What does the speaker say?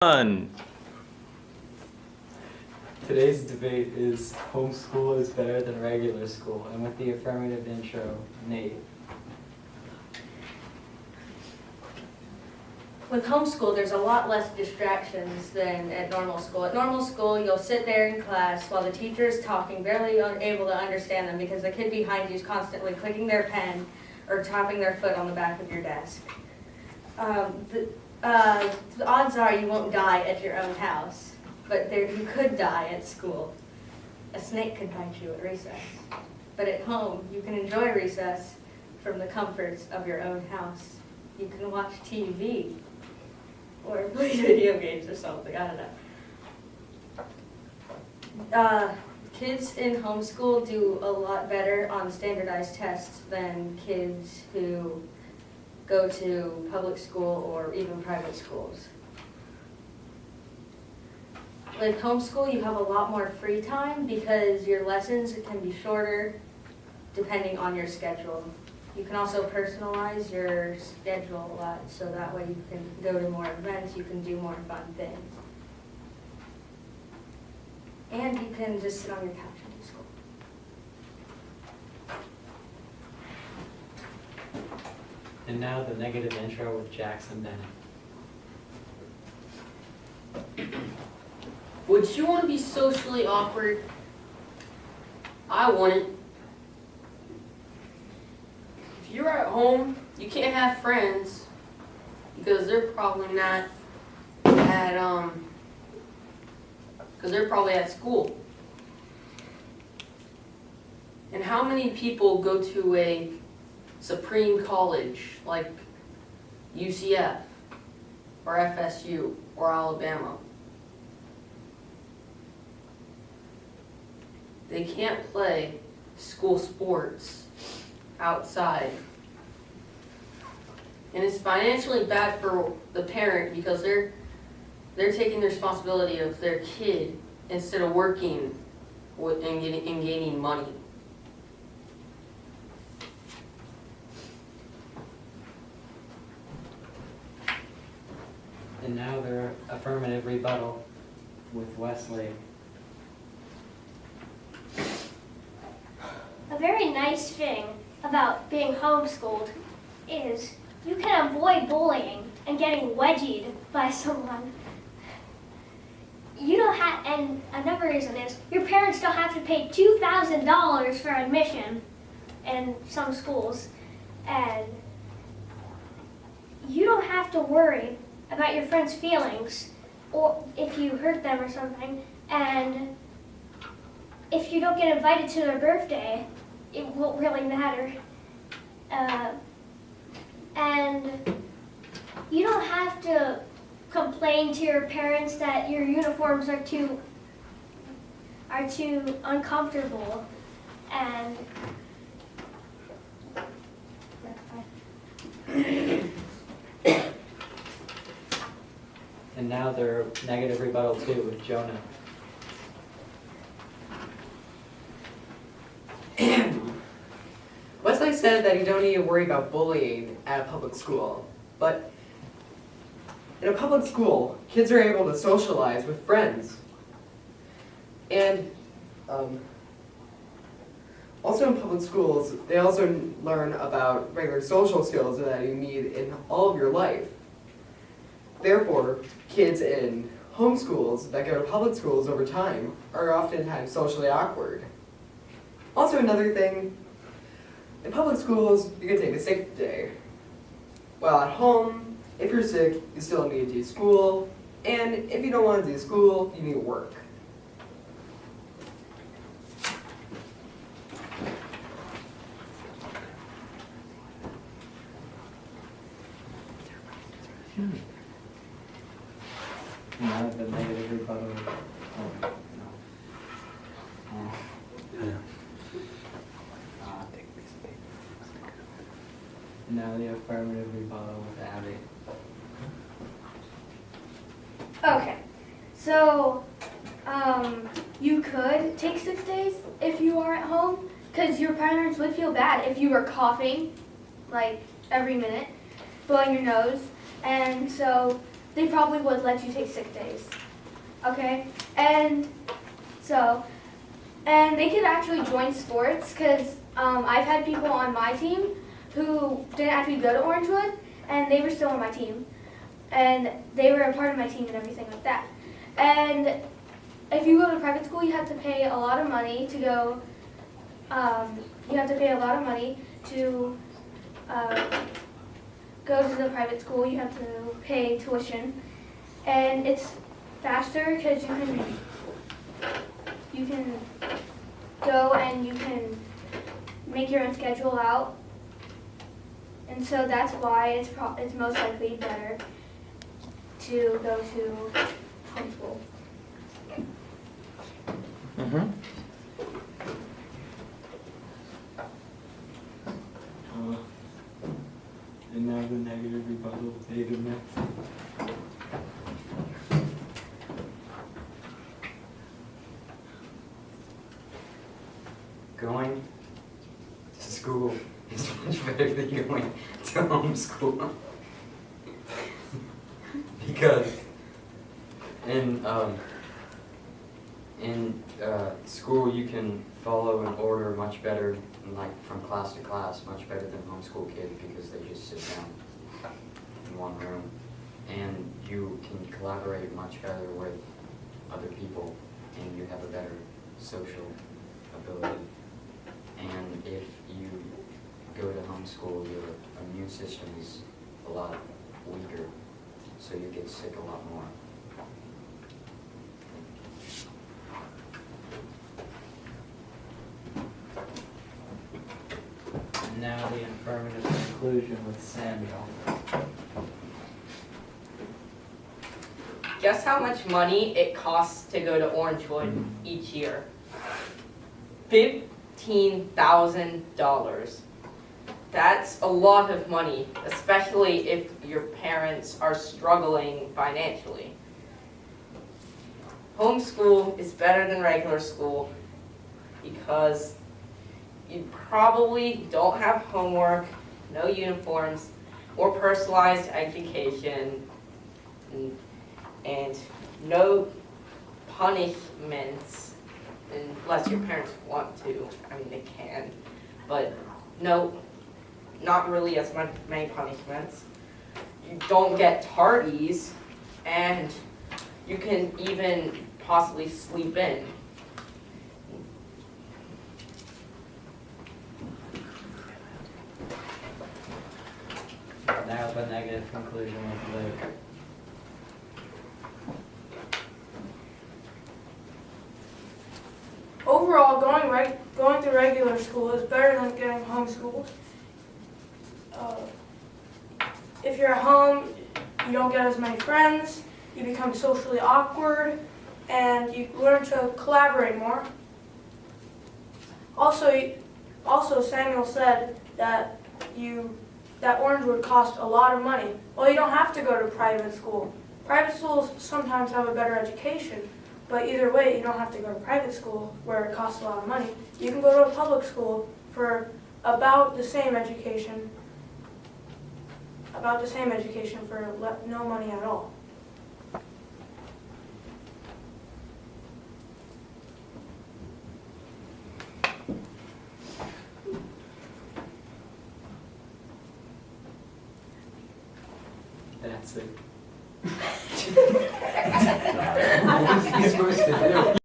One. Today's debate is homeschool is better than regular school, and with the affirmative intro, Nate. With homeschool, there's a lot less distractions than at normal school. At normal school, you'll sit there in class while the teacher is talking, barely able to understand them because the kid behind you is constantly clicking their pen or tapping their foot on the back of your desk. The odds are you won't die at your own house, but you could die at school. A snake could bite you at recess. But at home, you can enjoy recess from the comforts of your own house. You can watch TV or play video games or something, I don't know. Kids in homeschool do a lot better on standardized tests than kids who go to public school or even private schools. With homeschool, you have a lot more free time because your lessons can be shorter depending on your schedule. You can also personalize your schedule a lot, so that way you can go to more events, you can do more fun things. And you can just sit on your couch and do school. And now the negative intro with Jackson Bennett. Would you want to be socially awkward? I wouldn't. If you're at home, you can't have friends because they're probably not at because they're probably at school. And how many people go to a Supreme College like UCF or FSU or Alabama? They can't play school sports outside. And it's financially bad for the parent because they're taking the responsibility of their kid instead of working and gaining money. And now their affirmative rebuttal with Wesley. A very nice thing about being homeschooled is you can avoid bullying and getting wedgied by someone. You don't have, and another reason is your parents don't have to pay $2,000 for admission in some schools, and you don't have to worry about your friends' feelings or if you hurt them or something, and if you don't get invited to their birthday, it won't really matter. And you don't have to complain to your parents that your uniforms are too uncomfortable. And And now their negative rebuttal too with Jonah. Wesley said that you don't need to worry about bullying at a public school, but in a public school, kids are able to socialize with friends. And also in public schools, they also learn about regular social skills that you need in all of your life. Therefore, kids in homeschools that go to public schools over time are oftentimes socially awkward. Also another thing, in public schools, you can take a sick day. While at home, if you're sick, you still need to do school, and if you don't want to do school, you need to work. Now the negative rebuttal. Oh, no. And now the affirmative rebuttal with Abby. Okay, so you could take 6 days if you are at home, because your parents would feel bad if you were coughing like every minute, blowing your nose, and so they probably would let you take sick days. Okay? And so, and they could actually join sports because I've had people on my team who didn't actually go to Orangewood and they were still on my team. And they were a part of my team and everything like that. And if you go to private school, you have to pay a lot of money to go, you have to pay a lot of money to go to the private school. You have to pay tuition. And it's faster because you can go and you can make your own schedule out. And so that's why it's most likely better to go to homeschool. Mm-hmm. And now the negative rebuttal, David next. Going to school is much better than going to homeschool. Because in school you can follow an order much better, like from class to class, much better than homeschool kids because they just sit down in one room. And you can collaborate much better with other people and you have a better social ability. And if you go to homeschool, your immune system is a lot weaker, so you get sick a lot more. And now the affirmative conclusion with Samuel. Guess how much money it costs to go to Orangewood each year? $15,000. That's a lot of money, especially if your parents are struggling financially. Homeschool is better than regular school because you probably don't have homework, no uniforms, more personalized education, and no punishments, unless your parents want to. I mean, they can, but no, not really as many punishments. You don't get tardies, and you can even possibly sleep in. Now the negative conclusion with Luke. Overall, going to regular school is better than getting homeschooled. If you're at home, you don't get as many friends, you become socially awkward, and you learn to collaborate more. Also, Samuel said that Orangewood cost a lot of money. Well, you don't have to go to private school. Private schools sometimes have a better education, but either way, you don't have to go to private school where it costs a lot of money. You can go to a public school for about the same education for no money at all. That's it. What was he supposed to do?